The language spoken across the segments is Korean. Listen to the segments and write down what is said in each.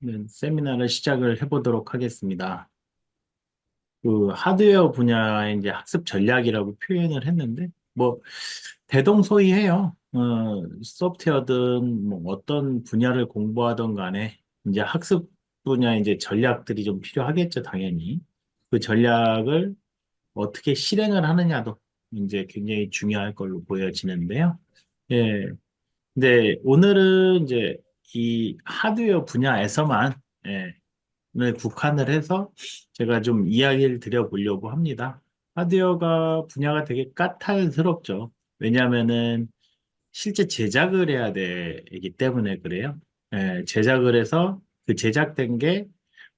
네, 세미나를 시작을 해보도록 하겠습니다. 그 하드웨어 분야의 이제 학습 전략이라고 표현을 했는데, 뭐, 대동소이해요. 소프트웨어든 뭐 어떤 분야를 공부하던 간에 이제 학습 분야의 이제 전략들이 좀 필요하겠죠, 당연히. 그 전략을 어떻게 실행을 하느냐도 이제 굉장히 중요할 걸로 보여지는데요. 예. 근데 오늘은 이제 이 하드웨어 분야에서만 예, 을 국한을 해서 제가 좀 이야기를 드려보려고 합니다. 하드웨어가 분야가 되게 까탈스럽죠. 왜냐하면은 실제 제작을 해야 되기 때문에 그래요. 제작을 해서 그 제작된 게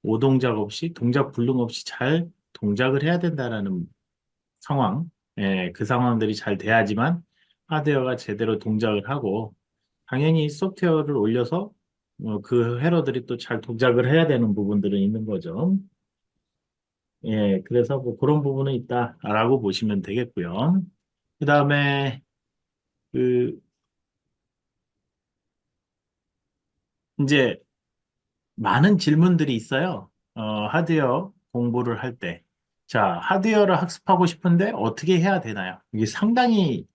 오동작 없이 동작 불능 없이 잘 동작을 해야 된다라는 상황. 그 상황들이 잘 돼야지만 하드웨어가 제대로 동작을 하고 당연히 소프트웨어를 올려서 그 회로들이 또 잘 동작을 해야 되는 부분들은 있는 거죠. 그래서 뭐 그런 부분은 있다라고 보시면 되겠고요. 그 다음에 그 이제 많은 질문들이 있어요. 하드웨어 공부를 할 때. 자, 하드웨어를 학습하고 싶은데 어떻게 해야 되나요? 이게 상당히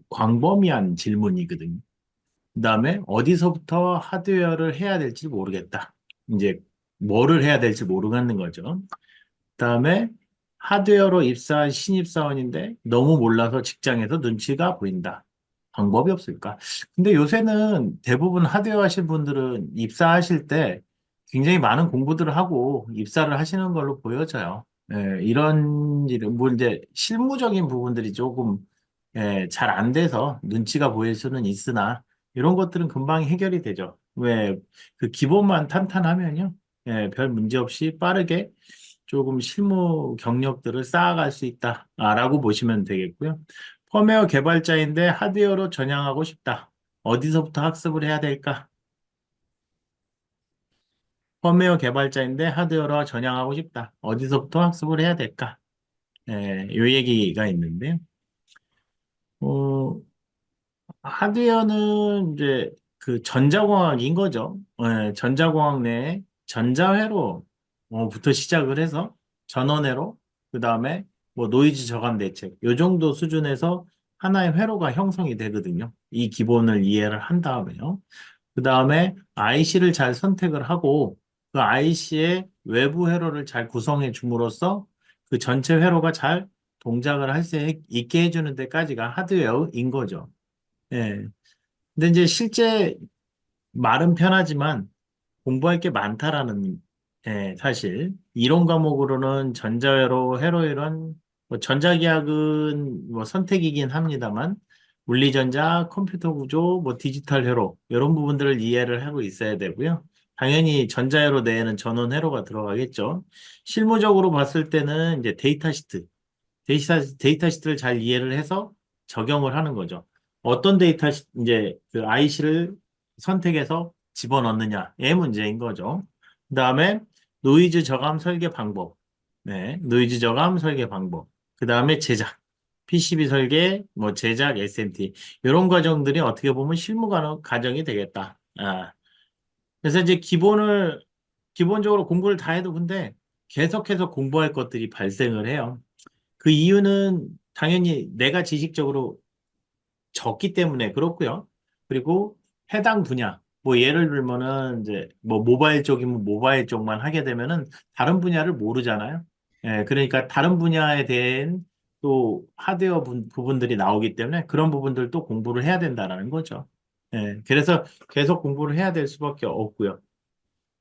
광범위한 질문이거든요. 그다음에 어디서부터 하드웨어를 해야 될지 모르겠다. 이제 뭐를 해야 될지 모르겠는 거죠. 그다음에 하드웨어로 입사한 신입사원인데 너무 몰라서 직장에서 눈치가 보인다. 방법이 없을까? 근데 요새는 대부분 하드웨어 하신 분들은 입사하실 때 굉장히 많은 공부들을 하고 입사를 하시는 걸로 보여져요. 이런 일은 뭐 이제 실무적인 부분들이 조금 잘 안 돼서 눈치가 보일 수는 있으나 이런 것들은 금방 해결이 되죠. 왜 그 기본만 탄탄하면요. 별 문제 없이 빠르게 조금 실무 경력들을 쌓아갈 수 있다라고 보시면 되겠고요. 펌웨어 개발자인데 하드웨어로 전향하고 싶다. 어디서부터 학습을 해야 될까? 펌웨어 개발자인데 하드웨어로 전향하고 싶다. 어디서부터 학습을 해야 될까? 요 얘기가 있는데요. 어, 하드웨어는 이제 그 전자공학인 거죠. 전자공학 내에 전자회로 부터 시작을 해서 전원회로, 그 다음에 뭐 노이즈 저감 대책, 요 정도 수준에서 하나의 회로가 형성이 되거든요. 이 기본을 이해를 한 다음에요. 그 다음에 IC를 잘 선택을 하고 그 IC의 외부 회로를 잘 구성해 줌으로써 그 전체 회로가 잘 동작을 할 수 있게 해주는 데까지가 하드웨어인 거죠. 예. 근데 이제 실제 말은 편하지만 공부할 게 많다라는, 사실. 이론 과목으로는 전자회로, 회로이론, 뭐 전자기학은 뭐 선택이긴 합니다만, 물리전자, 컴퓨터 구조, 뭐 디지털 회로, 이런 부분들을 이해를 하고 있어야 되고요. 당연히 전자회로 내에는 전원 회로가 들어가겠죠. 실무적으로 봤을 때는 이제 데이터 시트를 잘 이해를 해서 적용을 하는 거죠. 어떤 이제 그 IC를 선택해서 집어넣느냐의 문제인 거죠. 그 다음에 노이즈 저감 설계 방법. 네, 노이즈 저감 설계 방법. 그 다음에 제작. PCB 설계, 뭐 제작, SMT. 이런 과정들이 어떻게 보면 과정이 되겠다. 그래서 이제 기본적으로 공부를 다 해도 근데 계속해서 공부할 것들이 발생을 해요. 그 이유는 당연히 내가 지식적으로 적기 때문에 그렇고요. 그리고 해당 분야, 뭐 예를 들면은 이제 뭐 모바일 쪽이면 모바일 쪽만 하게 되면은 다른 분야를 모르잖아요. 그러니까 다른 분야에 대한 또 하드웨어 부분들이 나오기 때문에 그런 부분들도 공부를 해야 된다라는 거죠. 그래서 계속 공부를 해야 될 수밖에 없고요.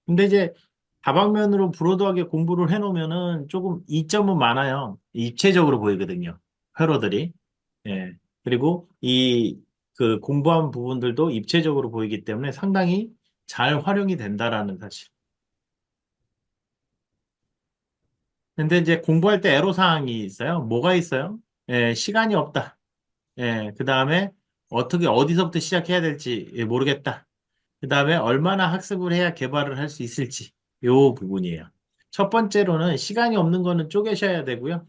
근데 이제 다방면으로 브로드하게 공부를 해놓으면은 조금 이점은 많아요. 입체적으로 보이거든요. 회로들이. 예. 그리고 그 공부한 부분들도 입체적으로 보이기 때문에 상당히 잘 활용이 된다라는 사실. 근데 이제 공부할 때 애로사항이 있어요. 뭐가 있어요? 시간이 없다. 그 다음에 어디서부터 시작해야 될지 모르겠다. 그 다음에 얼마나 학습을 해야 개발을 할 수 있을지. 요 부분이에요. 첫 번째로는 시간이 없는 거는 쪼개셔야 되고요.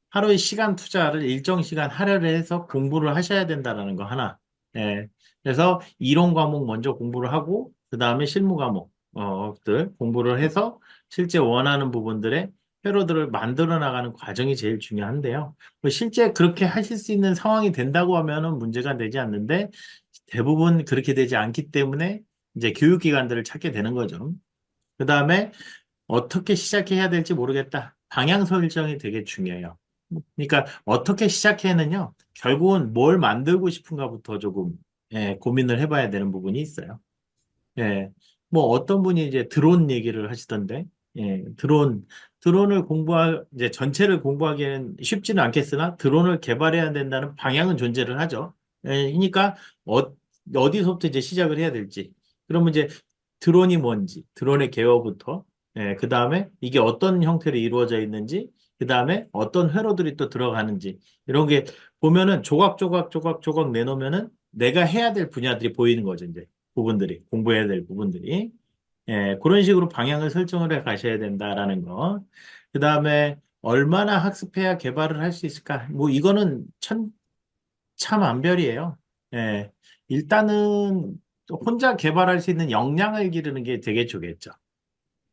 하루의 시간 투자를 일정 시간 할애를 해서 공부를 하셔야 된다는 거 하나. 예. 그래서 이론 과목 먼저 공부를 하고, 그 다음에 실무 과목. 들 공부를 해서 실제 원하는 부분들의 회로들을 만들어 나가는 과정이 제일 중요한데요. 뭐 실제 그렇게 하실 수 있는 상황이 된다고 하면은 문제가 되지 않는데 대부분 그렇게 되지 않기 때문에 이제 교육기관들을 찾게 되는 거죠. 그 다음에 어떻게 시작해야 될지 모르겠다. 방향 설정이 되게 중요해요. 그러니까 어떻게 시작해야는요. 결국은 뭘 만들고 싶은가부터 조금 고민을 해봐야 되는 부분이 있어요. 예. 뭐 어떤 분이 이제 드론 얘기를 하시던데, 드론을 이제 전체를 공부하기에는 쉽지는 않겠으나 드론을 개발해야 된다는 방향은 존재를 하죠. 그러니까 어디서부터 이제 시작을 해야 될지. 그러면 이제 드론이 뭔지, 드론의 개요부터, 그 다음에 이게 어떤 형태로 이루어져 있는지, 그 다음에 어떤 회로들이 또 들어가는지, 이런 게 보면은 조각 내놓으면은 내가 해야 될 분야들이 보이는 거죠, 이제. 부분들이, 공부해야 될 부분들이. 그런 식으로 방향을 설정을 해 가셔야 된다라는 거. 그 다음에 얼마나 학습해야 개발을 할 수 있을까? 뭐 이거는 참만별이에요. 예, 일단은 혼자 개발할 수 있는 역량을 기르는 게 되게 좋겠죠.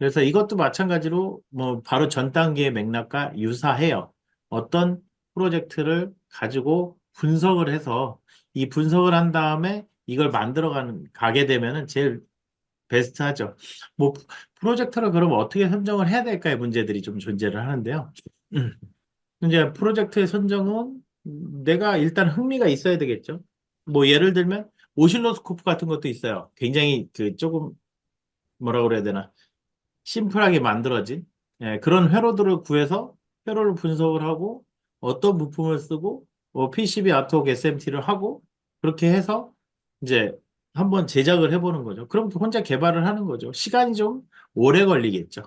그래서 이것도 마찬가지로 뭐 바로 전 단계의 맥락과 유사해요. 어떤 프로젝트를 가지고 분석을 해서 이 분석을 한 다음에 이걸 가게 되면은 제일 베스트하죠. 뭐 프로젝트를 그럼 어떻게 선정을 해야 될까의 문제들이 좀 존재를 하는데요. 음. 이제 프로젝트의 선정은 내가 일단 흥미가 있어야 되겠죠. 뭐 예를 들면 오실로스코프 같은 것도 있어요. 굉장히 그 조금 뭐라 그래야 되나 심플하게 만들어진 그런 회로들을 구해서 회로를 분석을 하고 어떤 부품을 쓰고 PCB 아트웍 SMT를 하고 그렇게 해서 이제 한번 제작을 해보는 거죠. 그럼 혼자 개발을 하는 거죠. 시간이 좀 오래 걸리겠죠.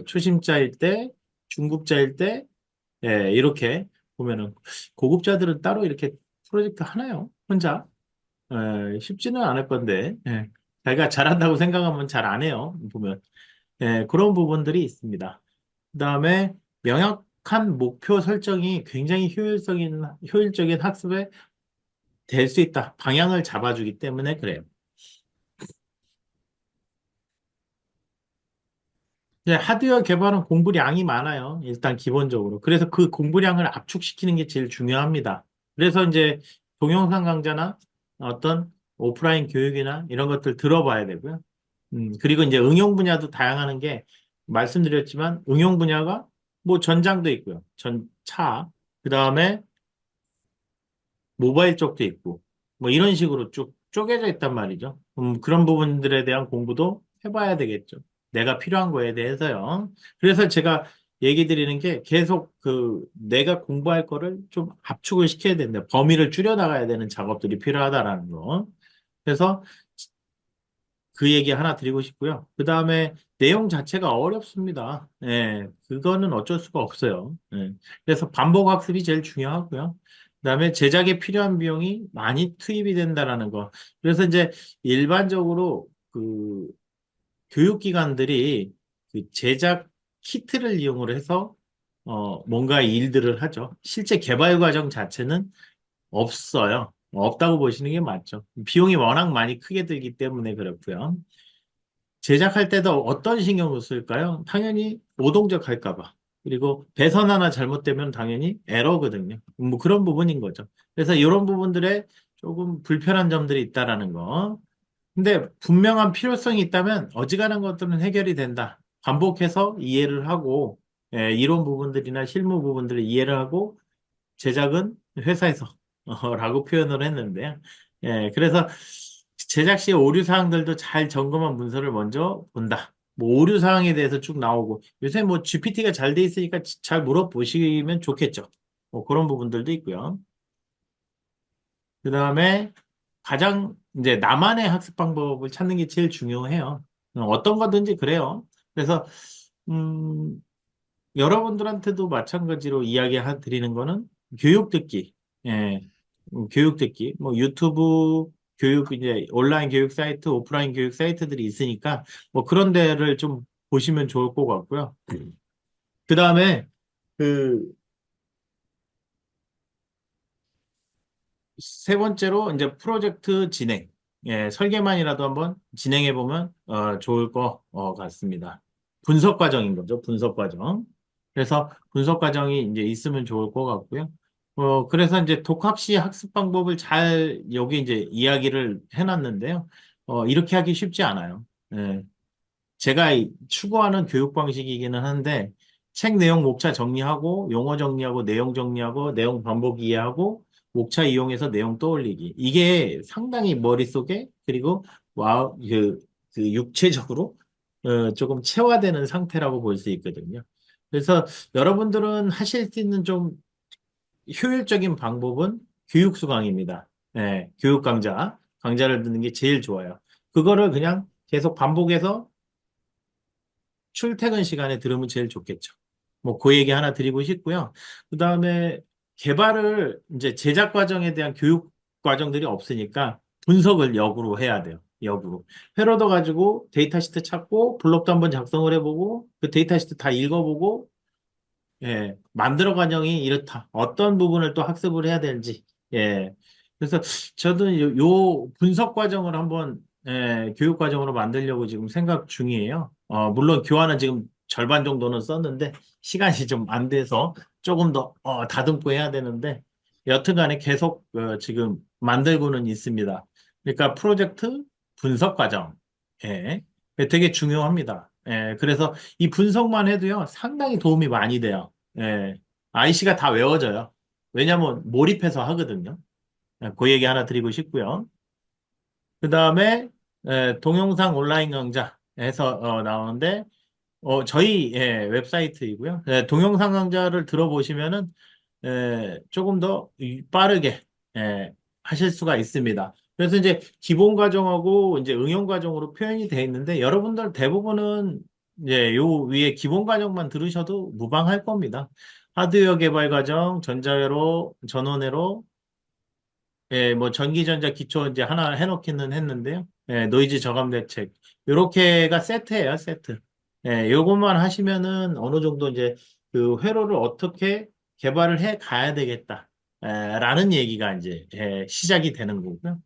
초심자일 때, 중급자일 때, 이렇게 보면은 고급자들은 따로 이렇게 프로젝트 하나요? 혼자? 쉽지는 않을 건데, 자기가 잘한다고 생각하면 잘 안 해요. 보면. 그런 부분들이 있습니다. 그다음에 명확한 목표 설정이 굉장히 효율적인 학습에 될 수 있다. 방향을 잡아주기 때문에 그래요. 하드웨어 개발은 공부량이 많아요. 일단 기본적으로. 그래서 그 공부량을 압축시키는 게 제일 중요합니다. 그래서 이제 동영상 강좌나 어떤 오프라인 교육이나 이런 것들 들어봐야 되고요. 그리고 이제 응용 분야도 다양하는 게 말씀드렸지만 응용 분야가 뭐 전장도 있고요. 그 다음에 모바일 쪽도 있고 뭐 이런 식으로 쭉 쪼개져 있단 말이죠. 그런 부분들에 대한 공부도 해봐야 되겠죠. 내가 필요한 거에 대해서요. 그래서 제가 얘기 드리는 게 계속 그 내가 공부할 거를 좀 압축을 시켜야 된다. 범위를 줄여나가야 되는 작업들이 필요하다라는 거. 그래서 그 얘기 하나 드리고 싶고요. 그 다음에 내용 자체가 어렵습니다. 그거는 어쩔 수가 없어요. 그래서 반복 학습이 제일 중요하고요. 그 다음에 제작에 필요한 비용이 많이 투입이 된다라는 거. 그래서 이제 일반적으로 그 교육기관들이 그 제작 키트를 이용을 해서 뭔가 일들을 하죠. 실제 개발 과정 자체는 없어요. 없다고 보시는 게 맞죠. 비용이 워낙 많이 크게 들기 때문에 그렇고요. 제작할 때도 어떤 신경을 쓸까요? 당연히 오동적 할까 봐. 그리고 배선 하나 잘못되면 당연히 에러거든요. 뭐 그런 부분인 거죠. 그래서 이런 부분들에 조금 불편한 점들이 있다라는 거. 근데 분명한 필요성이 있다면 어지간한 것들은 해결이 된다. 반복해서 이해를 하고 이론 부분들이나 실무 부분들을 이해를 하고 제작은 회사에서 라고 표현을 했는데요. 그래서 제작 시에 오류 사항들도 잘 점검한 문서를 먼저 본다. 뭐 오류 사항에 대해서 쭉 나오고 요새 뭐 GPT가 잘 돼 있으니까 잘 물어보시면 좋겠죠. 뭐 그런 부분들도 있고요. 그 다음에 가장 이제 나만의 학습 방법을 찾는 게 제일 중요해요. 어떤 거든지 그래요. 그래서 음, 여러분들한테도 마찬가지로 이야기 드리는 거는 교육 듣기. 예, 교육 듣기. 뭐 유튜브 교육 이제 온라인 교육 사이트, 오프라인 교육 사이트들이 있으니까 뭐 그런 데를 좀 보시면 좋을 것 같고요. 그 다음에 그 세 번째로 이제 프로젝트 진행. 설계만이라도 한번 진행해 보면 좋을 것 같습니다. 분석 과정인 거죠. 분석 과정. 그래서 분석 과정이 이제 있으면 좋을 것 같고요. 그래서 이제 독학시 학습 방법을 잘 여기 이제 이야기를 해놨는데요. 이렇게 하기 쉽지 않아요. 예. 제가 추구하는 교육 방식이기는 한데 책 내용 목차 정리하고 용어 정리하고 내용 반복 이해하고 목차 이용해서 내용 떠올리기. 이게 상당히 머릿속에 그리고 와, 그 육체적으로 조금 체화되는 상태라고 볼 수 있거든요. 그래서 여러분들은 하실 수 있는 좀 효율적인 방법은 교육 수강입니다. 예, 교육 강좌를 듣는 게 제일 좋아요. 그거를 그냥 계속 반복해서 출퇴근 시간에 들으면 제일 좋겠죠. 뭐, 그 얘기 하나 드리고 싶고요. 그 다음에 개발을 이제 제작 과정에 대한 교육 과정들이 없으니까 분석을 역으로 해야 돼요. 역으로. 회로도 가지고 데이터 시트 찾고 블록도 한번 작성을 해보고 그 데이터 시트 다 읽어보고 예, 만들어 과정이 이렇다. 어떤 부분을 또 학습을 해야 되는지. 예. 그래서 저도 요 분석 과정을 한번 교육 과정으로 만들려고 지금 생각 중이에요. 물론 교환은 지금 절반 정도는 썼는데 시간이 좀 안 돼서 조금 더 다듬고 해야 되는데 여튼간에 계속 지금 만들고는 있습니다. 그러니까 프로젝트 분석 과정. 예. 되게 중요합니다. 예. 그래서 이 분석만 해도요, 상당히 도움이 많이 돼요. 예. IC가 다 외워져요. 왜냐면 몰입해서 하거든요. 예, 그 얘기 하나 드리고 싶고요. 그 다음에 동영상 온라인 강좌에서 나오는데 저희 웹사이트이고요. 동영상 강좌를 들어보시면은 조금 더 빠르게 하실 수가 있습니다. 그래서 이제 기본 과정하고 이제 응용 과정으로 표현이 되어 있는데 여러분들 대부분은 이제 요 위에 기본 과정만 들으셔도 무방할 겁니다. 하드웨어 개발 과정, 전자회로, 전원회로, 뭐 전기전자 기초 이제 하나 해놓기는 했는데요. 노이즈 저감 대책. 요렇게가 세트예요, 세트. 요것만 하시면은 어느 정도 이제 그 회로를 어떻게 개발을 해 가야 되겠다. 라는 얘기가 이제 시작이 되는 거고요.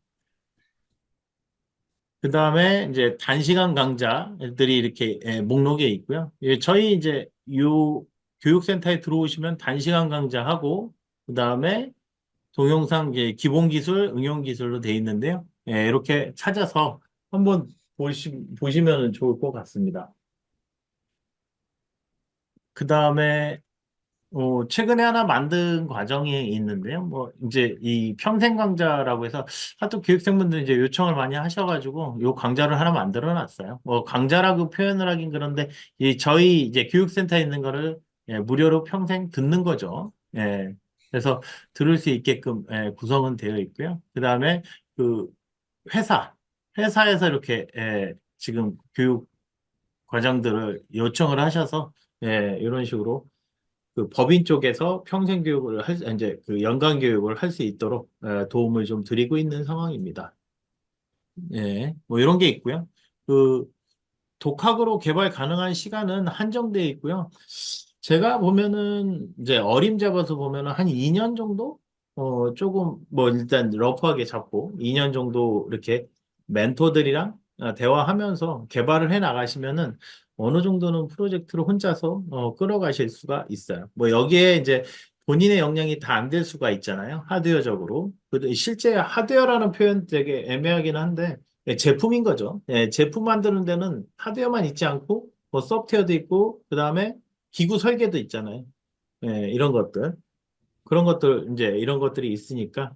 그 다음에 이제 단시간 강좌들이 이렇게 목록에 있고요. 저희 이제 요 교육센터에 들어오시면 단시간 강좌하고 그 다음에 동영상 이제 기본 기술, 응용 기술로 돼 있는데요. 이렇게 찾아서 한번 보시면 좋을 것 같습니다. 그 다음에 최근에 하나 만든 과정이 있는데요. 뭐 이제 이 평생 강좌라고 해서 하도 교육생분들 이제 요청을 많이 하셔가지고 요 강좌를 하나 만들어 놨어요. 뭐 강좌라고 표현을 하긴 그런데 이 저희 이제 교육센터에 있는 거를 무료로 평생 듣는 거죠. 그래서 들을 수 있게끔 구성은 되어 있고요. 그 다음에 그 회사 회사에서 이렇게 지금 교육 과정들을 요청을 하셔서 이런 식으로 그 법인 쪽에서 평생 교육을 이제 그 연간 교육을 할 수 있도록 도움을 좀 드리고 있는 상황입니다. 뭐 이런 게 있고요. 그 독학으로 개발 가능한 시간은 한정되어 있고요. 제가 보면은 이제 어림잡아서 보면은 한 2년 정도? 조금 뭐 일단 러프하게 잡고 2년 정도 이렇게 멘토들이랑 대화하면서 개발을 해 나가시면은 어느 정도는 프로젝트를 혼자서 끌어가실 수가 있어요. 뭐 여기에 이제 본인의 역량이 다 안 될 수가 있잖아요. 하드웨어적으로. 실제 하드웨어라는 표현 되게 애매하긴 한데 제품인 거죠. 제품 만드는 데는 하드웨어만 있지 않고 뭐 소프트웨어도 있고 그다음에 기구 설계도 있잖아요. 이런 것들. 그런 것들 이제 이런 것들이 있으니까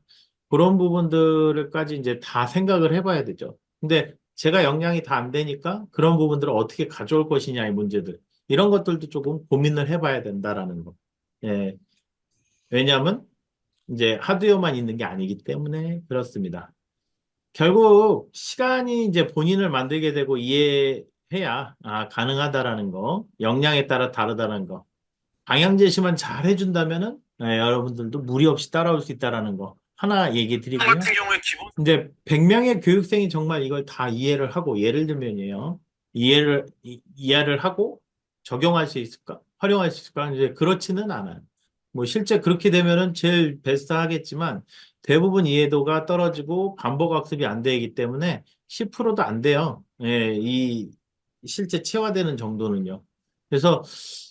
그런 부분들까지 이제 다 생각을 해봐야 되죠. 근데 제가 역량이 다 안 되니까 그런 부분들을 어떻게 가져올 것이냐의 문제들. 이런 것들도 조금 고민을 해봐야 된다라는 거. 예. 왜냐하면 이제 하드웨어만 있는 게 아니기 때문에 그렇습니다. 결국 시간이 이제 본인을 만들게 되고 이해해야 가능하다라는 거, 역량에 따라 다르다는 거. 방향 제시만 잘 해준다면은 여러분들도 무리 없이 따라올 수 있다라는 거 하나 얘기 드리고요. 같은 경우에 기본 이제 100명의 교육생이 정말 이걸 다 이해를 하고 예를 들면요. 이해를 하고 적용할 수 있을까? 활용할 수 있을까? 이제 그렇지는 않아요. 뭐 실제 그렇게 되면은 제일 베스트 하겠지만 대부분 이해도가 떨어지고 반복학습이 안 되기 때문에 10%도 안 돼요. 예, 이 실제 체화되는 정도는요. 그래서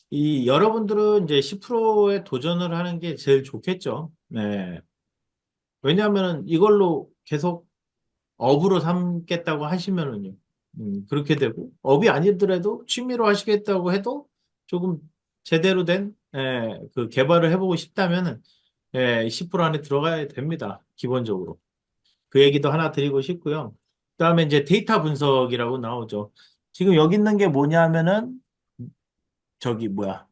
이 여러분들은 이제 10%에 도전을 하는 게 제일 좋겠죠. 네. 왜냐하면 이걸로 계속 업으로 삼겠다고 하시면은요. 그렇게 되고, 업이 아니더라도 취미로 하시겠다고 해도 조금 제대로 된, 그 개발을 해보고 싶다면은, 10% 안에 들어가야 됩니다. 기본적으로. 그 얘기도 하나 드리고 싶고요. 그다음에 이제 데이터 분석이라고 나오죠. 지금 여기 있는 게 뭐냐면은, 저기 뭐야.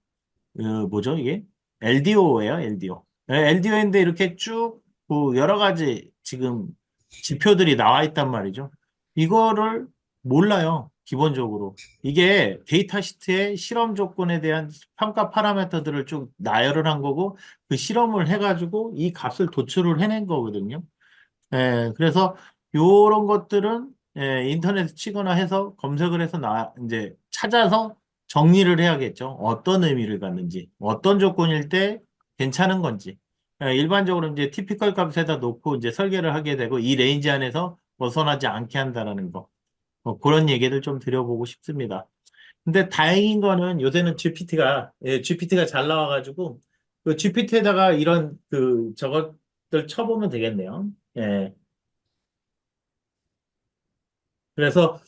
뭐죠, 이게? LDO예요, LDO. LDO인데 이렇게 쭉, 그 여러 가지 지금 지표들이 나와 있단 말이죠. 이거를 몰라요, 기본적으로. 이게 데이터 시트의 실험 조건에 대한 평가 파라미터들을 쭉 나열을 한 거고, 그 실험을 해가지고 이 값을 도출을 해낸 거거든요. 그래서 요런 것들은 인터넷에 치거나 해서 검색을 해서 이제 찾아서 정리를 해야겠죠. 어떤 의미를 갖는지, 어떤 조건일 때 괜찮은 건지. 일반적으로 이제 티피컬 값에다 놓고 이제 설계를 하게 되고 이 레인지 안에서 벗어나지 않게 한다라는 거. 그런 얘기를 좀 드려보고 싶습니다. 근데 다행인 거는 요새는 GPT가 잘 나와가지고 그 GPT에다가 이런 그 저것들 쳐보면 되겠네요. 예. 그래서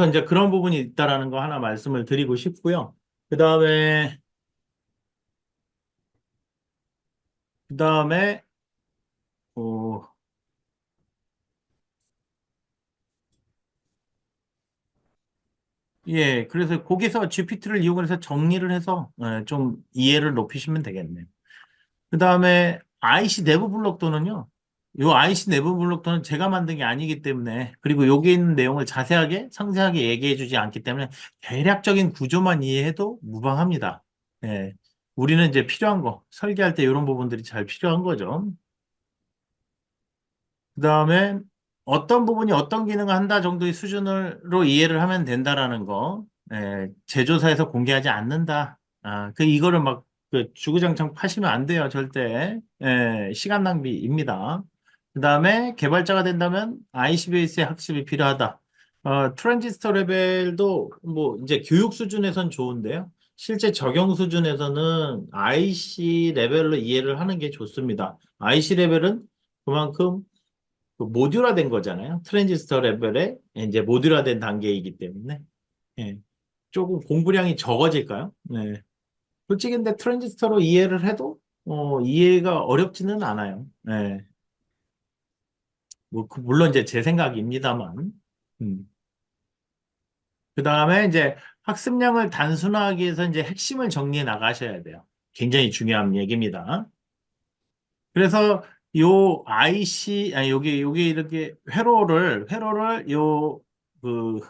이제 그런 부분이 있다라는 거 하나 말씀을 드리고 싶고요. 그 다음에 그 다음에 어, 예, 그래서 거기서 GPT를 이용해서 정리를 해서 좀 이해를 높이시면 되겠네요. 그 다음에 IC 내부 블록도는요. 요 IC 내부 블록도는 제가 만든 게 아니기 때문에 그리고 여기 있는 내용을 자세하게 상세하게 얘기해 주지 않기 때문에 대략적인 구조만 이해해도 무방합니다. 예. 우리는 이제 필요한 거 설계할 때 이런 부분들이 잘 필요한 거죠. 그다음에 어떤 부분이 어떤 기능을 한다 정도의 수준으로 이해를 하면 된다라는 거. 제조사에서 공개하지 않는다. 그 이거를 막 그 주구장창 파시면 안 돼요, 절대. 시간 낭비입니다. 그다음에 개발자가 된다면 IC 베이스의 학습이 필요하다. 트랜지스터 레벨도 뭐 이제 교육 수준에선 좋은데요. 실제 적용 수준에서는 IC 레벨로 이해를 하는 게 좋습니다. IC 레벨은 그만큼 그 모듈화된 거잖아요. 트랜지스터 레벨에 이제 모듈화된 단계이기 때문에 예. 조금 공부량이 적어질까요? 네. 솔직히 근데 트랜지스터로 이해를 해도 이해가 어렵지는 않아요. 네. 뭐 물론 이제 제 생각입니다만. 음. 그다음에 이제 학습량을 단순화하기 위해서 이제 핵심을 정리해 나가셔야 돼요. 굉장히 중요한 얘기입니다. 그래서 요 IC 아니 여기 이렇게 회로를 요그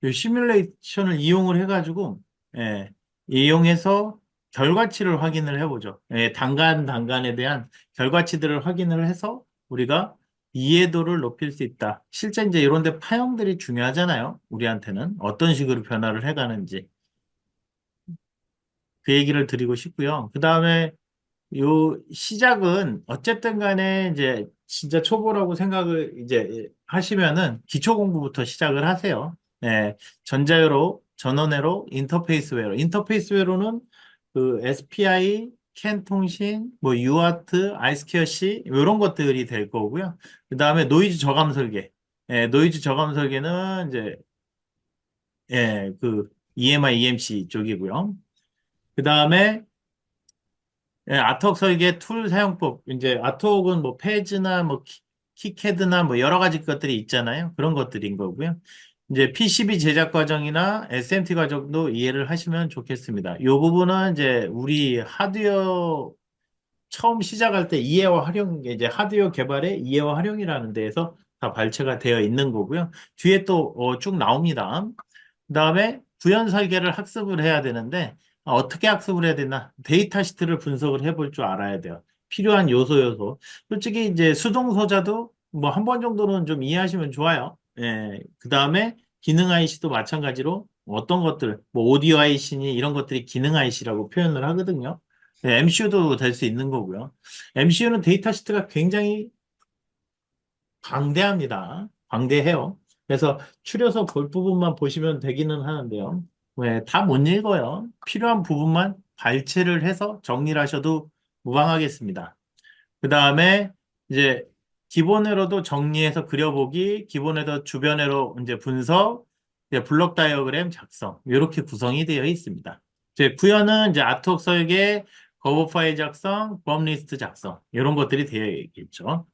요 시뮬레이션을 이용을 해가지고, 예, 이용해서 결과치를 확인을 해보죠. 단간에 대한 결과치들을 확인을 해서 우리가 이해도를 높일 수 있다. 실제 이제 이런 데 파형들이 중요하잖아요. 우리한테는 어떤 식으로 변화를 해가는지 그 얘기를 드리고 싶고요. 그 다음에 요 시작은 어쨌든 간에 이제 진짜 초보라고 생각을 이제 하시면은 기초 공부부터 시작을 하세요. 전자회로, 전원회로, 인터페이스회로. 인터페이스회로는 그 SPI, 캔 통신, 뭐 UART, 아이스케어 C 이런 것들이 될 거고요. 그 다음에 노이즈 저감 설계. 노이즈 저감 설계는 이제 그 EMI, EMC 쪽이고요. 그 다음에 아트웍 설계 툴 사용법. 이제 아트웍은 뭐 페이지나 뭐 키캐드나 뭐 여러 가지 것들이 있잖아요. 그런 것들인 거고요. 이제 PCB 제작 과정이나 SMT 과정도 이해를 하시면 좋겠습니다. 이 부분은 이제 우리 하드웨어 처음 시작할 때 이해와 활용, 이제 하드웨어 개발의 이해와 활용이라는 데에서 다 발췌가 되어 있는 거고요. 뒤에 또 쭉 나옵니다. 그다음에 구현 설계를 학습을 해야 되는데 어떻게 학습을 해야 되나? 데이터 시트를 분석을 해볼 줄 알아야 돼요. 필요한 요소. 솔직히 이제 수동소자도 뭐 한 번 정도는 좀 이해하시면 좋아요. 그다음에 기능 IC도 마찬가지로 어떤 것들, 뭐 오디오 IC니 이런 것들이 기능 IC라고 표현을 하거든요. MCU도 될 수 있는 거고요. MCU는 데이터 시트가 굉장히 방대합니다. 방대해요. 그래서 추려서 볼 부분만 보시면 되기는 하는데요. 왜, 다 못 읽어요. 필요한 부분만 발췌를 해서 정리를 하셔도 무방하겠습니다. 그 다음에 이제 기본 회로도 정리해서 그려보기, 기본 회로 주변 회로 이제 분석, 이제 블록 다이어그램 작성, 이렇게 구성이 되어 있습니다. 이제 구현은 이제 아트웍 설계, 거버 파일 작성, 범 리스트 작성, 이런 것들이 되어 있겠죠.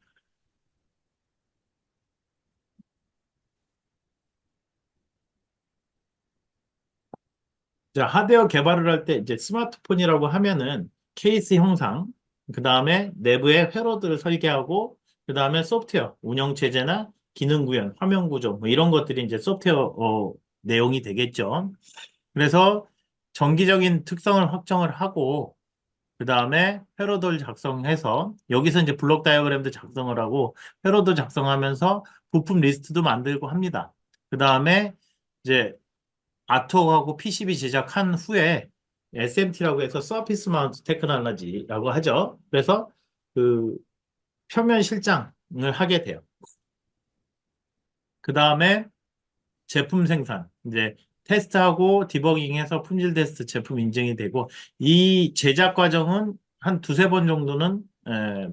자, 하드웨어 개발을 할 때 이제 스마트폰이라고 하면은 케이스 형상, 그 다음에 내부의 회로들을 설계하고, 그 다음에 소프트웨어, 운영체제나 기능 구현, 화면 구조, 뭐 이런 것들이 이제 소프트웨어 내용이 되겠죠. 그래서 정기적인 특성을 확정을 하고, 그 다음에 회로들 작성해서, 여기서 이제 블록 다이어그램도 작성을 하고, 회로도 작성하면서 부품 리스트도 만들고 합니다. 그 다음에 이제 아트웍하고 PCB 제작한 후에 SMT라고 해서 서피스 마운트 테크놀로지라고 하죠. 그래서 그 표면 실장을 하게 돼요. 그 다음에 제품 생산, 이제 테스트하고 디버깅해서 품질 테스트 제품 인증이 되고 이 제작 과정은 한 두세 번 정도는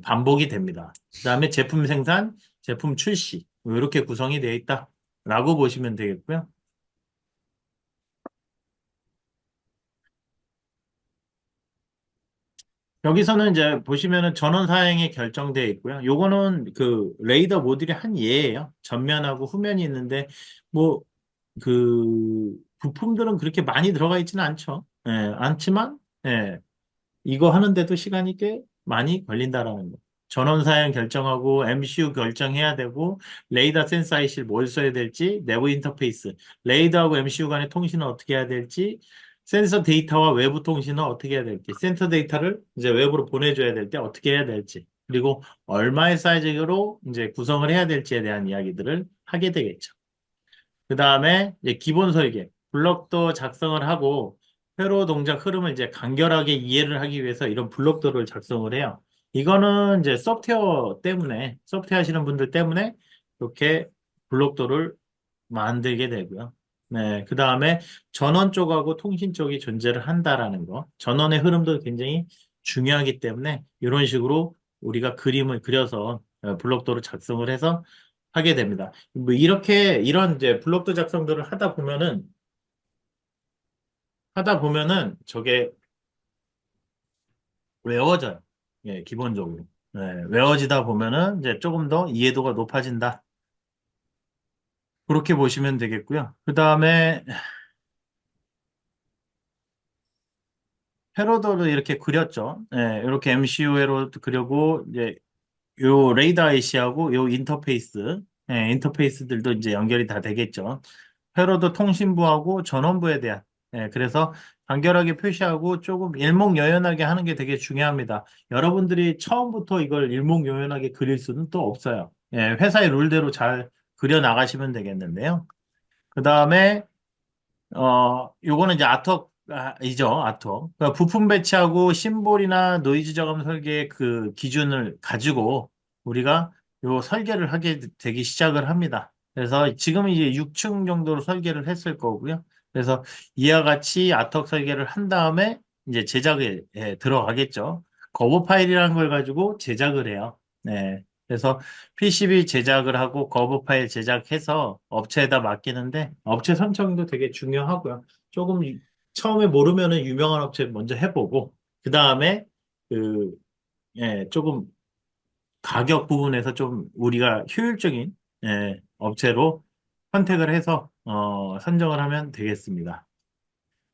반복이 됩니다. 그 다음에 제품 생산, 제품 출시 이렇게 구성이 되어 있다라고 보시면 되겠고요. 여기서는 이제 보시면은 전원 사양이 결정되어 있고요. 요거는 그 레이더 모듈이 한 예예요. 전면하고 후면이 있는데 뭐 그 부품들은 그렇게 많이 들어가 있지는 않죠. 예, 않지만 예, 이거 하는데도 시간이 꽤 많이 걸린다라는 거. 전원 사양 결정하고 MCU 결정해야 되고 레이더 센서 IC를 뭘 써야 될지 내부 인터페이스 레이더하고 MCU 간의 통신은 어떻게 해야 될지 센서 데이터와 외부 통신은 어떻게 해야 될지 센서 데이터를 이제 외부로 보내줘야 될 때 어떻게 해야 될지 그리고 얼마의 사이즈로 이제 구성을 해야 될지에 대한 이야기들을 하게 되겠죠. 그 다음에 이제 기본 설계, 블럭도 작성을 하고 회로 동작 흐름을 이제 간결하게 이해를 하기 위해서 이런 블록도를 작성을 해요. 이거는 이제 소프트웨어 때문에, 소프트웨어 하시는 분들 때문에 이렇게 블록도를 만들게 되고요. 네, 그 다음에 전원 쪽하고 통신 쪽이 존재를 한다라는 거. 전원의 흐름도 굉장히 중요하기 때문에 이런 식으로 우리가 그림을 그려서 블록도를 작성을 해서 하게 됩니다. 뭐 이렇게 이런 이제 블록도 작성들을 하다 보면은 저게 외워져요. 예, 기본적으로. 네, 외워지다 보면은 이제 조금 더 이해도가 높아진다. 그렇게 보시면 되겠고요. 그 다음에 회로도를 이렇게 그렸죠. 예, 이렇게 MCU 회로 그리고 이제 요 레이더 IC하고 요 인터페이스, 예, 인터페이스들도 이제 연결이 다 되겠죠. 회로도 통신부하고 전원부에 대한, 예, 그래서 간결하게 표시하고 조금 일목요연하게 하는 게 되게 중요합니다. 여러분들이 처음부터 이걸 일목요연하게 그릴 수는 또 없어요. 예, 회사의 룰대로 잘 그려 나가시면 되겠는데요. 그 다음에 요거는 이제 이죠, 아트웍. 그러니까 부품 배치하고 심볼이나 노이즈 저감 설계의 그 기준을 가지고 우리가 요 설계를 하게 되기 시작을 합니다. 그래서 지금 이제 6층 정도로 설계를 했을 거고요. 그래서 이와 같이 아트웍 설계를 한 다음에 이제 제작에 들어가겠죠. 거버 파일이라는 걸 가지고 제작을 해요. 네. 그래서 PCB 제작을 하고 거부 파일 제작해서 업체에다 맡기는데 업체 선정도 되게 중요하고요. 조금 처음에 모르면은 유명한 업체 먼저 해보고 그 다음에 그 조금 가격 부분에서 좀 우리가 효율적인 업체로 선택을 해서 선정을 하면 되겠습니다.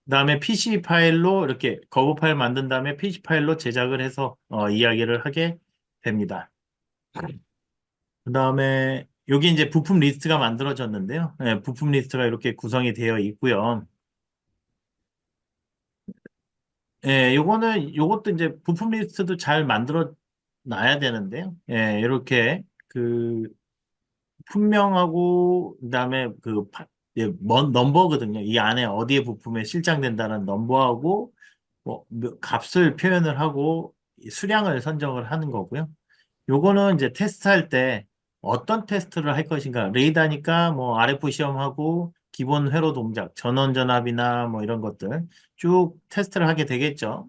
그다음에 PC 파일로 이렇게 거부 파일 만든 다음에 PC 파일로 제작을 해서 이야기를 하게 됩니다. 그다음에 여기 이제 부품 리스트가 만들어졌는데요. 부품 리스트가 이렇게 구성이 되어 있고요. 요것도 이제 부품 리스트도 잘 만들어 놔야 되는데요. 이렇게 그 품명하고 그다음에 그 넘버거든요. 이 안에 어디에 부품에 실장된다는 넘버하고 뭐 값을 표현을 하고 수량을 선정을 하는 거고요. 요거는 이제 테스트할 때 어떤 테스트를 할 것인가. 레이더니까 뭐 RF 시험하고 기본 회로 동작, 전원 전압이나 뭐 이런 것들 쭉 테스트를 하게 되겠죠.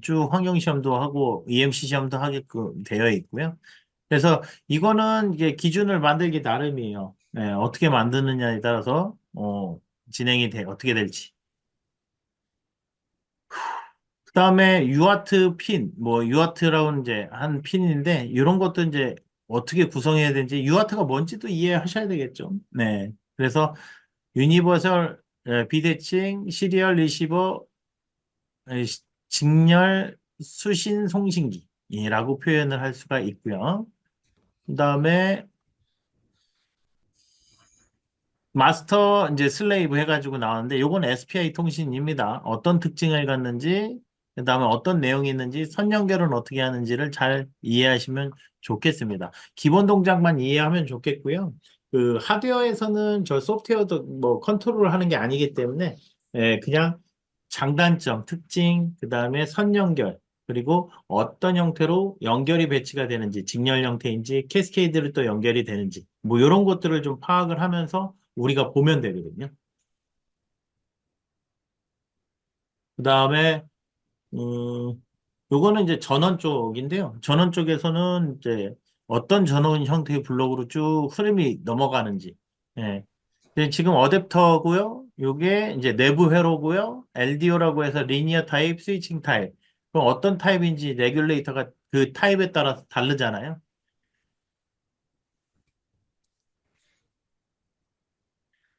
쭉 환경 시험도 하고 EMC 시험도 하게끔 되어 있고요. 그래서 이거는 이게 기준을 만들기 나름이에요. 네, 어떻게 만드느냐에 따라서 진행이 어떻게 될지. 그다음에 유아트 핀, 뭐 유아트라고 이제 한 핀인데 이런 것도 이제 어떻게 구성해야 되는지 유아트가 뭔지도 이해하셔야 되겠죠. 네. 그래서 유니버설 비대칭 시리얼 리시버 직렬 수신 송신기라고 표현을 할 수가 있고요. 그다음에 마스터 이제 슬레이브 해가지고 나왔는데 요건 SPI 통신입니다. 어떤 특징을 갖는지 그다음에 어떤 내용이 있는지 선 연결은 어떻게 하는지를 잘 이해하시면 좋겠습니다. 기본 동작만 이해하면 좋겠고요. 그 하드웨어에서는 저 소프트웨어도 뭐 컨트롤을 하는 게 아니기 때문에 그냥 장단점, 특징, 그다음에 선 연결 그리고 어떤 형태로 연결이 배치가 되는지 직렬 형태인지 캐스케이드를 또 연결이 되는지 뭐 이런 것들을 좀 파악을 하면서 우리가 보면 되거든요. 그 다음에, 요거는 이제 전원 쪽인데요. 전원 쪽에서는 이제 어떤 전원 형태의 블록으로 쭉 흐름이 넘어가는지. 예. 근데 지금 어댑터고요. 요게 이제 내부 회로고요. LDO라고 해서 리니어 타입, 스위칭 타입. 그럼 어떤 타입인지 레귤레이터가 그 타입에 따라서 다르잖아요.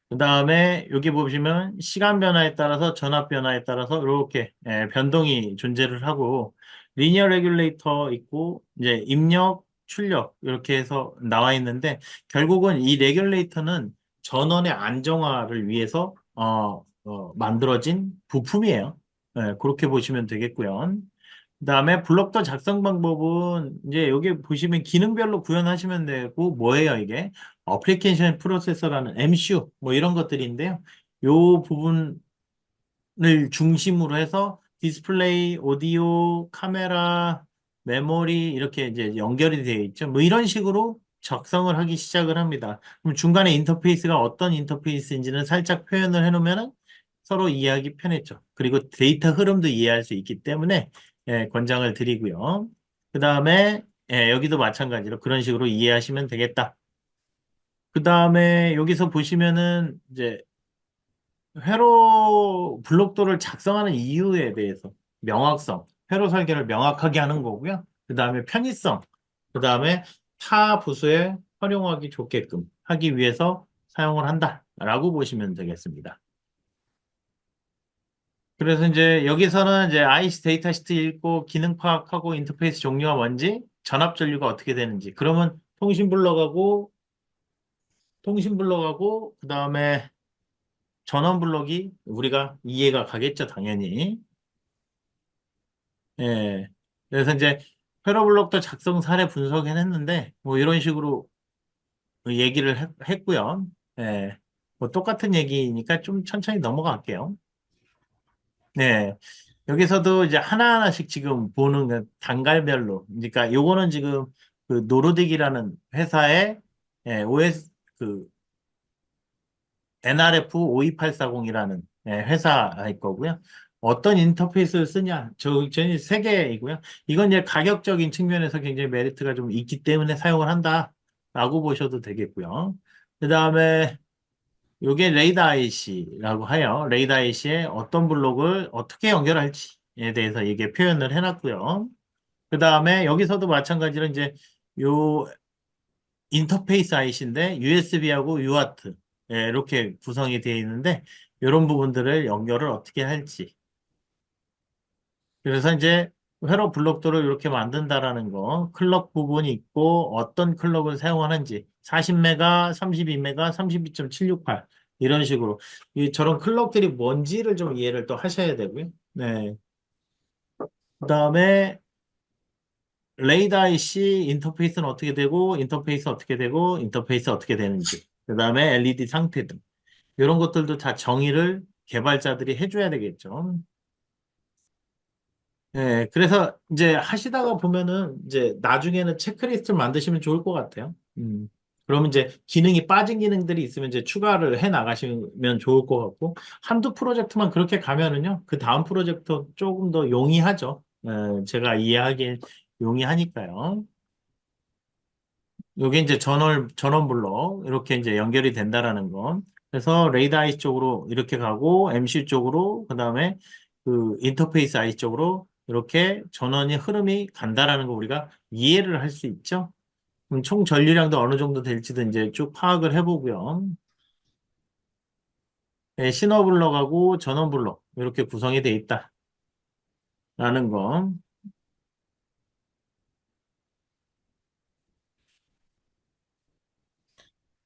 그 다음에 여기 보시면 시간 변화에 따라서 전압 변화에 따라서 이렇게 변동이 존재를 하고 리니어 레귤레이터 있고 이제 입력, 출력 이렇게 해서 나와 있는데 결국은 이 레귤레이터는 전원의 안정화를 위해서 만들어진 부품이에요. 그렇게 보시면 되겠고요. 그다음에 블록더 작성 방법은 이제 여기 보시면 기능별로 구현하시면 되고 뭐예요 이게? 어플리케이션 프로세서라는 MCU 뭐 이런 것들인데요. 요 부분을 중심으로 해서 디스플레이, 오디오, 카메라, 메모리 이렇게 이제 연결이 되어 있죠. 뭐 이런 식으로 작성을 하기 시작을 합니다. 그럼 중간에 인터페이스가 어떤 인터페이스인지는 살짝 표현을 해놓으면 서로 이해하기 편했죠. 그리고 데이터 흐름도 이해할 수 있기 때문에 권장을 드리고요. 그 다음에 여기도 마찬가지로 그런 식으로 이해하시면 되겠다. 그 다음에 여기서 보시면은 이제 회로 블록도를 작성하는 이유에 대해서 명확성, 회로 설계를 명확하게 하는 거고요. 그 다음에 편의성, 그 다음에 타 부수에 활용하기 좋게끔 하기 위해서 사용을 한다라고 보시면 되겠습니다. 그래서 이제 여기서는 이제 IC 데이터 시트 읽고 기능 파악하고 인터페이스 종류가 뭔지 전압 전류가 어떻게 되는지 그러면 통신 블록하고 그다음에 전원 블록이 우리가 이해가 가겠죠, 당연히. 예. 그래서 이제 회로 블록도 작성 사례 분석해냈는데 뭐 이런 식으로 얘기를 했고요. 예. 뭐 똑같은 얘기니까 좀 천천히 넘어갈게요. 네. 여기서도 이제 하나하나씩 지금 보는 그 단갈별로. 그러니까 요거는 지금 그 노르딕이라는 회사의 OS 그 NRF 52840이라는 회사일 거고요. 어떤 인터페이스를 쓰냐? 저는 세 개이고요. 이건 이제 가격적인 측면에서 굉장히 메리트가 좀 있기 때문에 사용을 한다라고 보셔도 되겠고요. 그 다음에 요게 레이더 IC라고 해요. 레이더 IC에 어떤 블록을 어떻게 연결할지에 대해서 이게 표현을 해놨고요. 그 다음에 여기서도 마찬가지로 이제 요 인터페이스 IC인데 USB하고 UART 이렇게 구성이 되어 있는데 이런 부분들을 연결을 어떻게 할지. 그래서 이제 회로 블록도를 이렇게 만든다라는 거, 클럭 부분이 있고 어떤 클럭을 사용하는지 40메가, 32메가, 32.768 이런 식으로 저런 클럭들이 뭔지를 좀 이해를 또 하셔야 되고요. 네. 그다음에 레이더 IC 인터페이스는 어떻게 되고 인터페이스 어떻게 되고 인터페이스 어떻게 되는지. 그다음에 LED 상태 등. 이런 것들도 다 정의를 개발자들이 해줘야 되겠죠. 예, 그래서 이제 하시다가 보면은 이제 나중에는 체크리스트를 만드시면 좋을 것 같아요. 그러면 이제 기능이 빠진 기능들이 있으면 이제 추가를 해 나가시면 좋을 것 같고, 한두 프로젝트만 그렇게 가면은요, 그 다음 프로젝트 조금 더 용이하죠. 예, 제가 이해하기엔 용이하니까요. 요게 이제 전원 불러 이렇게 이제 연결이 된다라는 거. 그래서 레이더 IC 쪽으로 이렇게 가고 MC 쪽으로 그다음에 그 인터페이스 IC 쪽으로 이렇게 전원이 흐름이 간다라는 거 우리가 이해를 할 수 있죠. 그럼 총 전류량도 어느 정도 될지도 이제 쭉 파악을 해보고요. 예, 신호 블럭하고 전원 블럭 이렇게 구성이 돼 있다라는 거.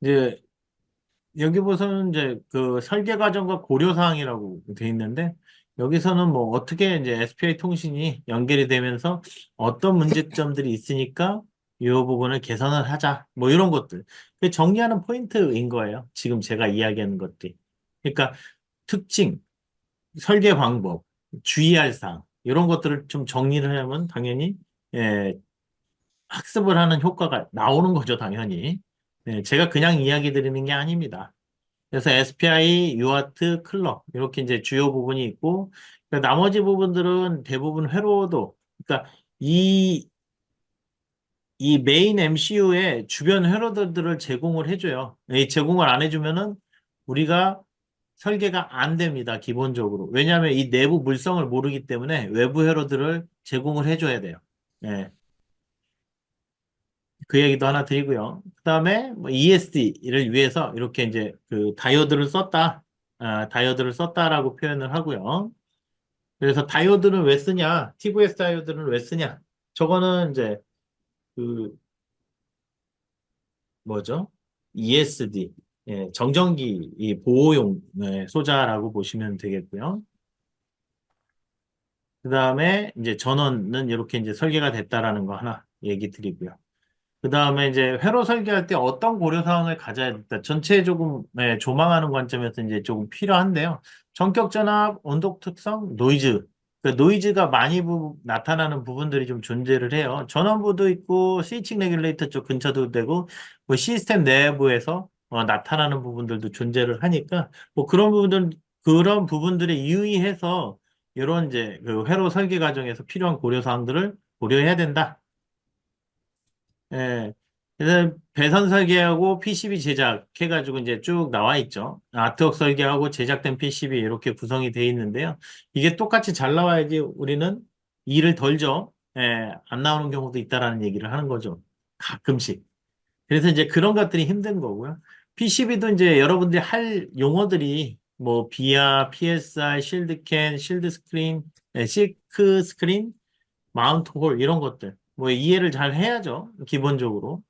이제 여기 보서는 이제 그 설계 과정과 고려 사항이라고 돼 있는데 여기서는 뭐 어떻게 이제 SPI 통신이 연결이 되면서 어떤 문제점들이 있으니까 이 부분을 개선을 하자. 뭐 이런 것들. 그 정리하는 포인트인 거예요. 지금 제가 이야기하는 것들이. 그러니까 특징, 설계 방법, 주의할 사항 이런 것들을 좀 정리를 하면 당연히 예, 학습을 하는 효과가 나오는 거죠, 당연히. 예, 제가 그냥 이야기 드리는 게 아닙니다. 그래서 SPI, 유아트, 클럭 이렇게 이제 주요 부분이 있고 그러니까 나머지 부분들은 대부분 회로도 그러니까 이, 이 메인 MCU의 주변 회로들을 제공을 해줘요. 이 제공을 안 해주면은 우리가 설계가 안 됩니다. 기본적으로. 왜냐하면 이 내부 물성을 모르기 때문에 외부 회로들을 제공을 해줘야 돼요. 예, 그 얘기도 하나 드리고요. 그다음에 뭐 ESD를 위해서 이렇게 이제 그 다이오드를 썼다. 다이오드를 썼다라고 표현을 하고요. 그래서 다이오드는 왜 쓰냐? TVS 다이오드는 왜 쓰냐? 저거는 이제 그 뭐죠? ESD, 예, 정전기 이 보호용 소자라고 보시면 되겠고요. 그다음에 이제 전원은 이렇게 이제 설계가 됐다라는 거 하나 얘기 드리고요. 그 다음에 이제 회로 설계할 때 어떤 고려 사항을 가져야 된다. 전체 조금 조망하는 관점에서 이제 조금 필요한데요. 전격 전압, 온도 특성, 노이즈. 그 노이즈가 많이 나타나는 부분들이 좀 존재를 해요. 전원부도 있고 스위칭 레귤레이터 쪽 근처도 되고 뭐 시스템 내부에서 나타나는 부분들도 존재를 하니까 뭐 그런 부분들에 유의해서 이런 이제 그 회로 설계 과정에서 필요한 고려 사항들을 고려해야 된다. 예. 그래서 배선 설계하고 PCB 제작해가지고 이제 쭉 나와 있죠. 아트웍 설계하고 제작된 PCB 이렇게 구성이 돼 있는데요. 이게 똑같이 잘 나와야지 우리는 일을 덜죠. 예, 안 나오는 경우도 있다라는 얘기를 하는 거죠. 가끔씩. 그래서 이제 그런 것들이 힘든 거고요. PCB도 이제 여러분들이 할 용어들이 뭐 비아, PSI, 실드캔, 실드 스크린, 실크 스크린, 마운트 홀 이런 것들 뭐 이해를 잘 해야죠. 기본적으로.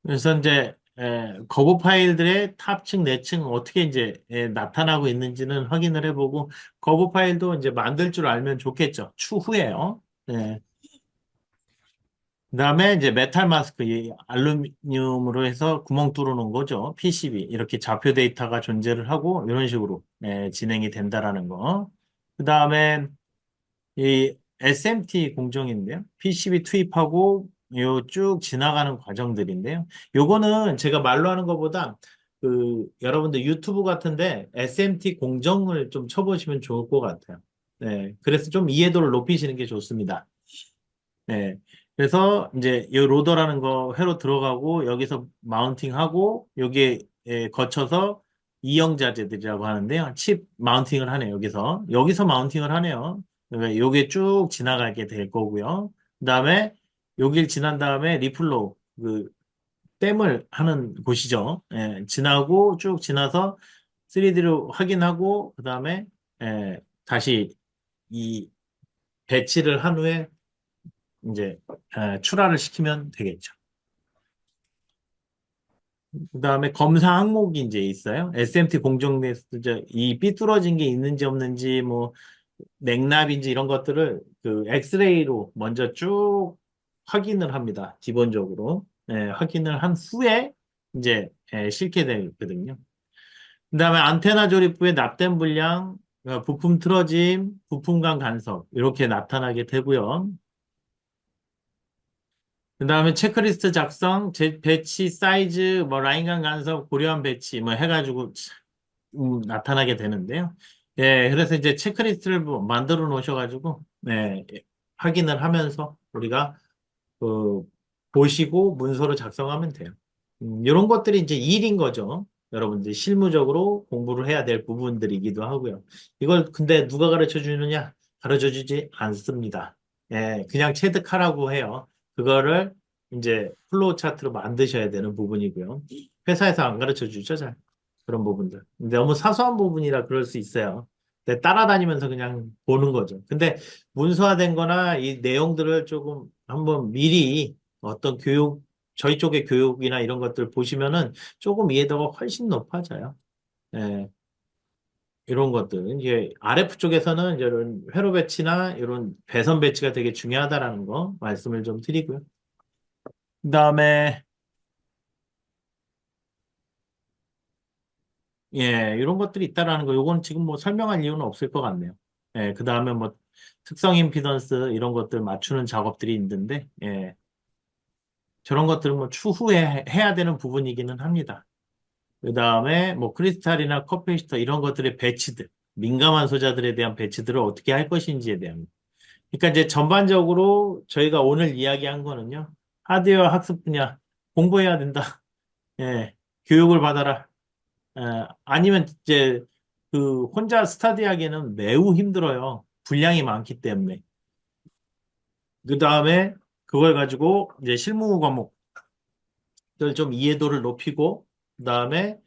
그래서 이제 거부 파일들의 탑층, 내층 어떻게 이제 나타나고 있는지는 확인을 해보고 거부 파일도 이제 만들 줄 알면 좋겠죠. 추후에요. 예. 그다음에 이제 메탈 마스크, 이 알루미늄으로 해서 구멍 뚫어놓은 거죠. PCB 이렇게 좌표 데이터가 존재를 하고 이런 식으로 진행이 된다라는 거. 그다음에 이 SMT 공정인데요. PCB 투입하고 요 쭉 지나가는 과정들인데요. 요거는 제가 말로 하는 것보다 그 여러분들 유튜브 같은데 SMT 공정을 좀 쳐보시면 좋을 것 같아요. 네. 그래서 좀 이해도를 높이시는 게 좋습니다. 네. 그래서 이제 이 로더라는 거 회로 들어가고 여기서 마운팅하고 여기에 거쳐서 이형자재들이라고 하는데요. 칩 마운팅을 하네요. 여기서 마운팅을 하네요. 그러니까 요게 쭉 지나가게 될 거고요. 그다음에 여길 지난 다음에 리플로 그 댐을 하는 곳이죠. 지나고 쭉 지나서 3D로 확인하고 그다음에 다시 이 배치를 한 후에 이제 출하를 시키면 되겠죠. 그다음에 검사 항목이 이제 있어요. SMT 공정에서 이제 이 삐뚤어진 게 있는지 없는지 뭐 맥납인지 이런 것들을 그 엑스레이로 먼저 쭉 확인을 합니다. 기본적으로. 확인을 한 후에 이제 싣게 되거든요. 그다음에 안테나 조립 후에 납땜 불량, 부품 틀어짐, 부품간 간섭 이렇게 나타나게 되고요. 그다음에 체크리스트 작성, 배치 사이즈, 뭐 라인간 간섭, 고려한 배치 뭐 해가지고 나타나게 되는데요. 예, 그래서 이제 체크리스트를 뭐 만들어 놓으셔가지고 네, 예, 확인을 하면서 우리가 그 보시고 문서로 작성하면 돼요. 이런 것들이 이제 일인 거죠. 여러분들 실무적으로 공부를 해야 될 부분들이기도 하고요. 이걸 근데 누가 가르쳐 주느냐? 가르쳐 주지 않습니다. 예, 그냥 체득하라고 해요. 그거를 이제 플로우 차트로 만드셔야 되는 부분이고요. 회사에서 안 가르쳐 주죠, 잘. 그런 부분들. 너무 사소한 부분이라 그럴 수 있어요. 근데 따라다니면서 그냥 보는 거죠. 근데 문서화된 거나 이 내용들을 조금 한번 미리 어떤 교육, 저희 쪽의 교육이나 이런 것들 보시면은 조금 이해도가 훨씬 높아져요. 예, 이런 것들. 이게 RF 쪽에서는 이런 회로 배치나 이런 배선 배치가 되게 중요하다라는 거 말씀을 좀 드리고요. 그다음에 예, 이런 것들이 있다라는 거. 요건 지금 뭐 설명할 이유는 없을 것 같네요. 예, 그다음에 뭐 특성 임피던스 이런 것들 맞추는 작업들이 있는데 예, 저런 것들은 뭐 추후에 해야 되는 부분이기는 합니다. 그 다음에 뭐 크리스탈이나 커피시터 이런 것들의 배치들, 민감한 소자들에 대한 배치들을 어떻게 할 것인지에 대한. 그러니까 이제 전반적으로 저희가 오늘 이야기한 거는요. 하드웨어 학습 분야 공부해야 된다. 예, 교육을 받아라. 아니면 이제 그 혼자 스터디하기에는 매우 힘들어요. 분량이 많기 때문에. 그 다음에 그걸 가지고 이제 실무 과목들 좀 이해도를 높이고, 그 다음에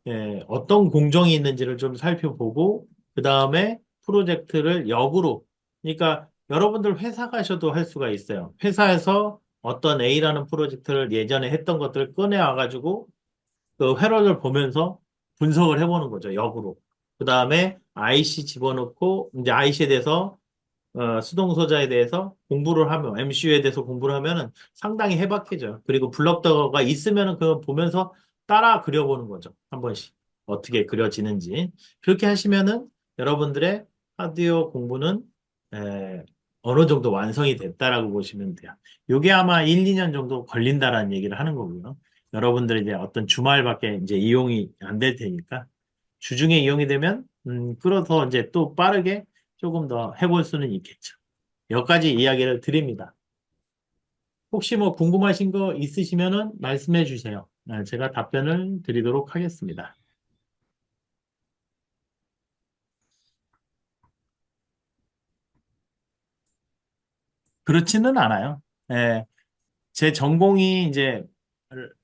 예, 어떤 공정이 있는지를 좀 살펴보고, 그 다음에 프로젝트를 역으로, 그러니까 여러분들 회사 가셔도 할 수가 있어요. 회사에서 어떤 A라는 프로젝트를 예전에 했던 것들을 꺼내와가지고, 그 회로를 보면서 분석을 해보는 거죠, 역으로. 그 다음에 IC 집어넣고, 이제 IC에 대해서 수동소자에 대해서 공부를 하면, MCU에 대해서 공부를 하면은 상당히 해박해져요. 그리고 블럭더가 있으면은 그거 보면서 따라 그려보는 거죠. 한 번씩. 어떻게 그려지는지. 그렇게 하시면은 여러분들의 하드웨어 공부는 에, 어느 정도 완성이 됐다라고 보시면 돼요. 요게 아마 1, 2년 정도 걸린다라는 얘기를 하는 거고요. 여러분들이 이제 어떤 주말밖에 이제 이용이 안 될 테니까 주중에 이용이 되면, 끌어서 이제 또 빠르게 조금 더 해볼 수는 있겠죠. 여기까지 이야기를 드립니다. 혹시 뭐 궁금하신 거 있으시면은 말씀해 주세요. 제가 답변을 드리도록 하겠습니다. 그렇지는 않아요. 예, 제 전공이 이제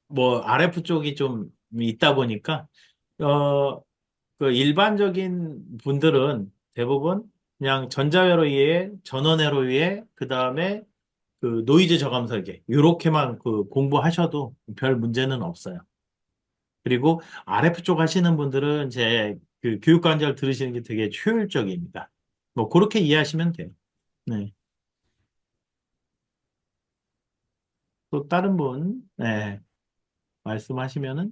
뭐 RF 쪽이 좀 있다 보니까 어, 그 일반적인 분들은 대부분 그냥 전자회로 위에 전원회로 위에 그 다음에 그 노이즈 저감 설계 요렇게만 그 공부하셔도 별 문제는 없어요. 그리고 RF 쪽 하시는 분들은 제 그 교육 관절 들으시는 게 되게 효율적입니다. 뭐 그렇게 이해하시면 돼요. 네. 또 다른 분 네, 말씀하시면은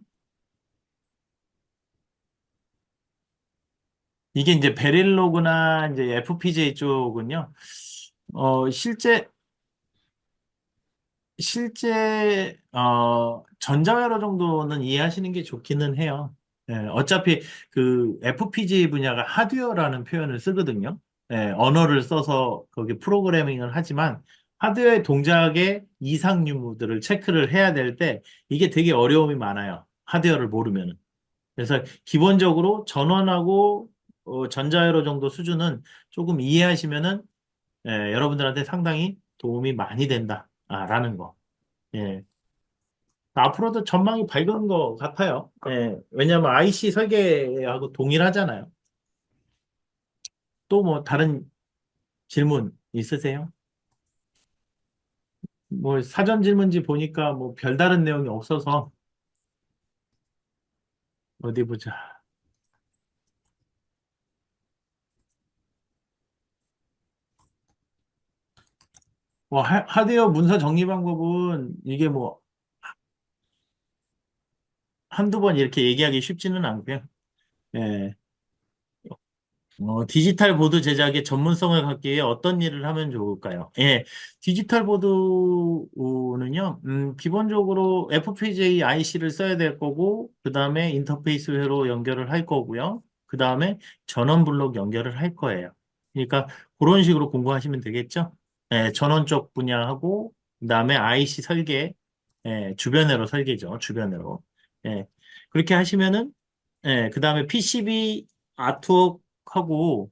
이게 이제 베릴로그나 이제 FPGA 쪽은요. 실제 전자회로 정도는 이해하시는 게 좋기는 해요. 예, 어차피 그 FPGA 분야가 하드웨어라는 표현을 쓰거든요. 예, 언어를 써서 거기 프로그래밍을 하지만 하드웨어의 동작의 이상 유무들을 체크를 해야 될 때 이게 되게 어려움이 많아요. 하드웨어를 모르면은. 그래서 기본적으로 전원하고 전자회로 정도 수준은 조금 이해하시면은 여러분들한테 상당히 도움이 많이 된다라는 거. 예. 앞으로도 전망이 밝은 것 같아요. 예. 왜냐하면 IC 설계하고 동일하잖아요. 또 뭐 다른 질문 있으세요? 뭐 사전 질문지 보니까 뭐 별다른 내용이 없어서 어디 보자. 뭐 하드웨어 문서 정리 방법은 이게 뭐 한두 번 이렇게 얘기하기 쉽지는 않고요. 예. 디지털 보드 제작에 전문성을 갖기 위해 어떤 일을 하면 좋을까요? 예, 디지털 보드는요, 기본적으로 FPGA IC를 써야 될 거고, 그 다음에 인터페이스 회로 연결을 할 거고요. 그 다음에 전원 블록 연결을 할 거예요. 그러니까 그런 식으로 공부하시면 되겠죠? 예, 전원 쪽 분야하고, 그 다음에 IC 설계, 예, 주변으로 설계죠, 주변으로. 예, 그렇게 하시면은, 예, 그 다음에 PCB 아트웍하고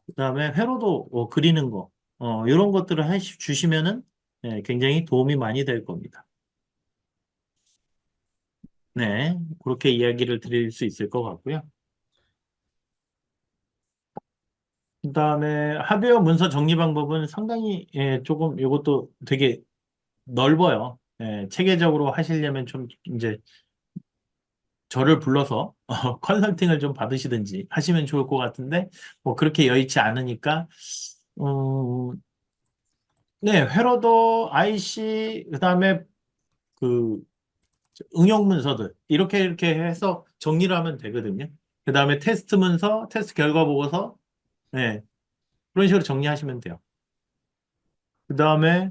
그다음에 회로도 그리는 거 이런 것들을 주시면은 굉장히 도움이 많이 될 겁니다. 네, 그렇게 이야기를 드릴 수 있을 것 같고요. 그다음에 하드웨어 문서 정리 방법은 상당히 조금 이것도 되게 넓어요. 체계적으로 하시려면 좀 이제 저를 불러서 컨설팅을 좀 받으시든지 하시면 좋을 것 같은데 뭐 그렇게 여의치 않으니까 음, 네, 회로도 IC 그다음에 그 응용 문서들 이렇게 해서 정리를 하면 되거든요. 그 다음에 테스트 문서, 테스트 결과 보고서, 네, 그런 식으로 정리하시면 돼요. 그 다음에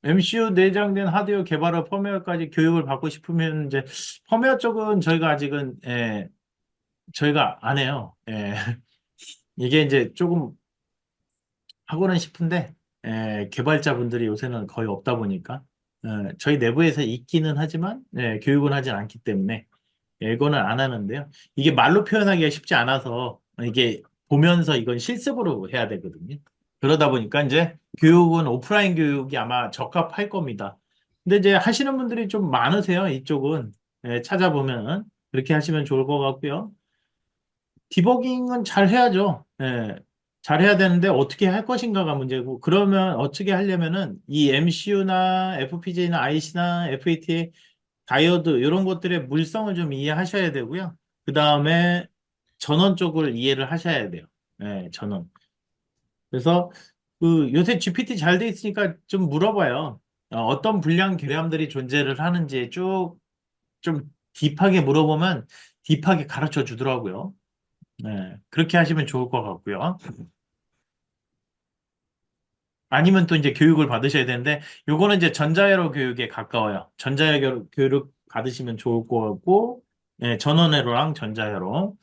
MCU 내장된 하드웨어 개발과 펌웨어까지 교육을 받고 싶으면 이제 펌웨어 쪽은 저희가 아직은 저희가 안 해요. 이게 이제 조금 하고는 싶은데 개발자분들이 요새는 거의 없다 보니까 저희 내부에서 있기는 하지만 교육은 하진 않기 때문에 이거는 안 하는데요. 이게 말로 표현하기가 쉽지 않아서 이게 보면서 이건 실습으로 해야 되거든요. 그러다 보니까 이제 교육은 오프라인 교육이 아마 적합할 겁니다. 근데 이제 하시는 분들이 좀 많으세요. 이쪽은 찾아보면 그렇게 하시면 좋을 것 같고요. 디버깅은 잘 해야죠. 잘 해야 되는데 어떻게 할 것인가가 문제고 그러면 어떻게 하려면은 이 MCU나 FPGA나 IC나 FAT 다이오드 이런 것들의 물성을 좀 이해하셔야 되고요. 그 다음에 전원 쪽을 이해를 하셔야 돼요. 전원. 그래서 그 요새 GPT 잘 돼 있으니까 좀 물어봐요. 어떤 불량 결함들이 존재를 하는지 쭉 좀 딥하게 물어보면 딥하게 가르쳐 주더라고요. 그렇게 하시면 좋을 것 같고요. 아니면 또 이제 교육을 받으셔야 되는데 요거는 이제 전자회로 교육에 가까워요. 전자회로 교육 받으시면 좋을 것 같고 전원회로랑 전자회로.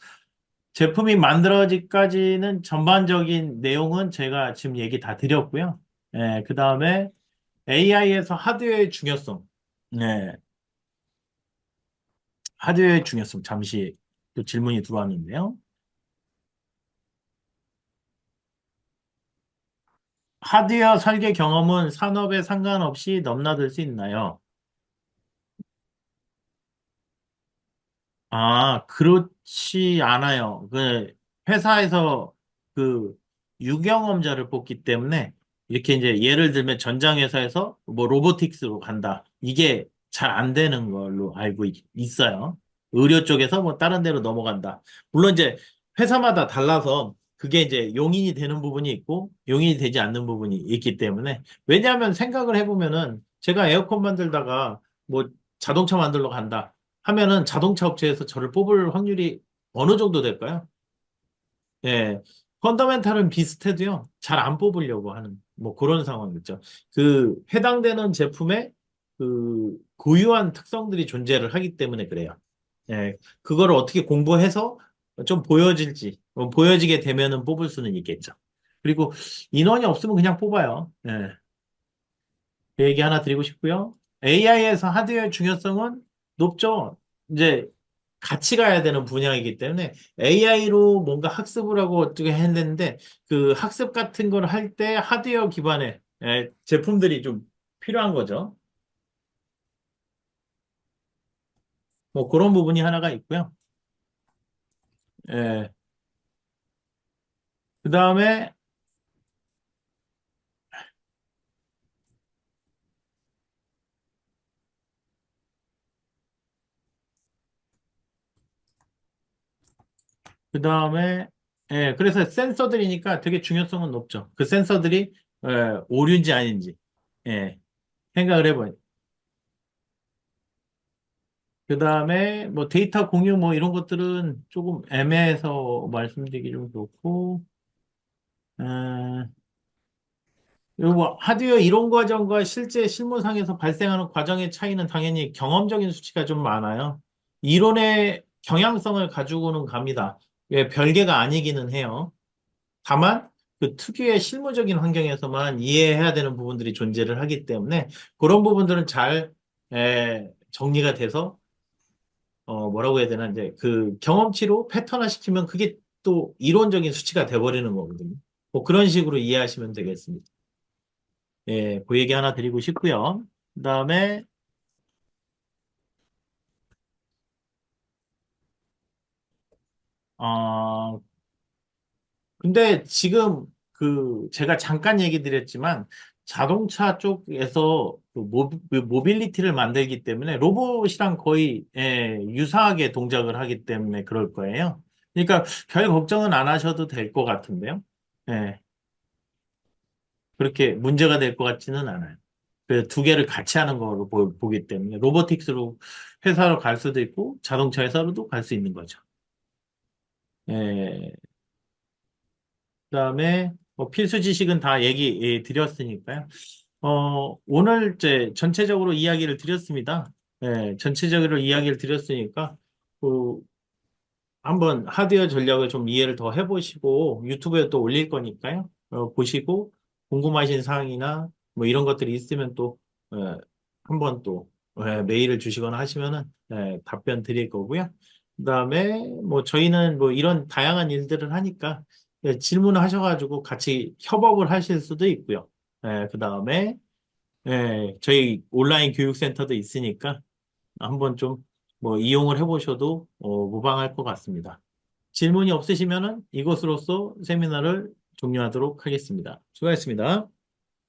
제품이 만들어지기까지는 전반적인 내용은 제가 지금 얘기 다 드렸고요. 그 다음에 AI에서 하드웨어의 중요성. 네, 하드웨어의 중요성. 잠시 또 질문이 들어왔는데요. 하드웨어 설계 경험은 산업에 상관없이 넘나들 수 있나요? 아, 그렇지 않아요. 그 회사에서 그 유경험자를 뽑기 때문에 이렇게 이제 예를 들면 전장회사에서 뭐 로보틱스로 간다. 이게 잘 안 되는 걸로 알고 있어요. 의료 쪽에서 뭐 다른 데로 넘어간다. 물론 이제 회사마다 달라서 그게 이제 용인이 되는 부분이 있고 용인이 되지 않는 부분이 있기 때문에 왜냐하면 생각을 해보면은 제가 에어컨 만들다가 뭐 자동차 만들러 간다. 하면은 자동차 업체에서 저를 뽑을 확률이 어느 정도 될까요? 예. 펀더멘탈은 비슷해도요, 잘 안 뽑으려고 하는, 뭐 그런 상황이죠. 그, 해당되는 제품의 그, 고유한 특성들이 존재를 하기 때문에 그래요. 예. 그거를 어떻게 공부해서 좀 보여질지, 보여지게 되면은 뽑을 수는 있겠죠. 그리고 인원이 없으면 그냥 뽑아요. 예. 그 얘기 하나 드리고 싶고요. AI에서 하드웨어의 중요성은 높죠. 이제 같이 가야 되는 분야이기 때문에 AI로 뭔가 학습을 하고 어떻게 했는데 그 학습 같은 걸 할 때 하드웨어 기반의 제품들이 좀 필요한 거죠. 뭐 그런 부분이 하나가 있고요. 예. 그다음에 그다음에 그래서 센서들이니까 되게 중요성은 높죠. 그 센서들이 오류인지 아닌지 예, 생각을 해봐요. 그 다음에 뭐 데이터 공유 뭐 이런 것들은 조금 애매해서 말씀드리기 좀 그렇고, 음, 그리고 뭐 하드웨어 이론 과정과 실제 실무상에서 발생하는 과정의 차이는 당연히 경험적인 수치가 좀 많아요. 이론의 경향성을 가지고는 갑니다. 왜 별개가 아니기는 해요. 다만 그 특유의 실무적인 환경에서만 이해해야 되는 부분들이 존재를 하기 때문에 그런 부분들은 잘 정리가 돼서 뭐라고 해야 되나 이제 그 경험치로 패턴화 시키면 그게 또 이론적인 수치가 돼버리는 거거든요. 뭐 그런 식으로 이해하시면 되겠습니다. 예, 그 얘기 하나 드리고 싶고요. 그다음에 어 근데 지금 그 제가 잠깐 얘기 드렸지만 자동차 쪽에서 그 모빌리티를 만들기 때문에 로봇이랑 거의 유사하게 동작을 하기 때문에 그럴 거예요. 그러니까 별 걱정은 안 하셔도 될 것 같은데요. 예, 그렇게 문제가 될 것 같지는 않아요. 그 두 개를 같이 하는 걸로 보기 때문에 로보틱스로 회사로 갈 수도 있고 자동차 회사로도 갈 수 있는 거죠. 예, 그다음에 뭐 필수 지식은 다 얘기 드렸으니까요. 오늘 이제 전체적으로 이야기를 드렸습니다. 예, 전체적으로 이야기를 드렸으니까 그 한번 하드웨어 전략을 좀 이해를 더 해보시고 유튜브에 또 올릴 거니까요. 보시고 궁금하신 사항이나 뭐 이런 것들이 있으면 또 한번 또 메일을 주시거나 하시면은 답변 드릴 거고요. 그다음에 뭐 저희는 뭐 이런 다양한 일들을 하니까 질문을 하셔가지고 같이 협업을 하실 수도 있고요. 그다음에 저희 온라인 교육센터도 있으니까 한번 좀 뭐 이용을 해보셔도 무방할 것 같습니다. 질문이 없으시면은 이것으로써 세미나를 종료하도록 하겠습니다. 수고하셨습니다.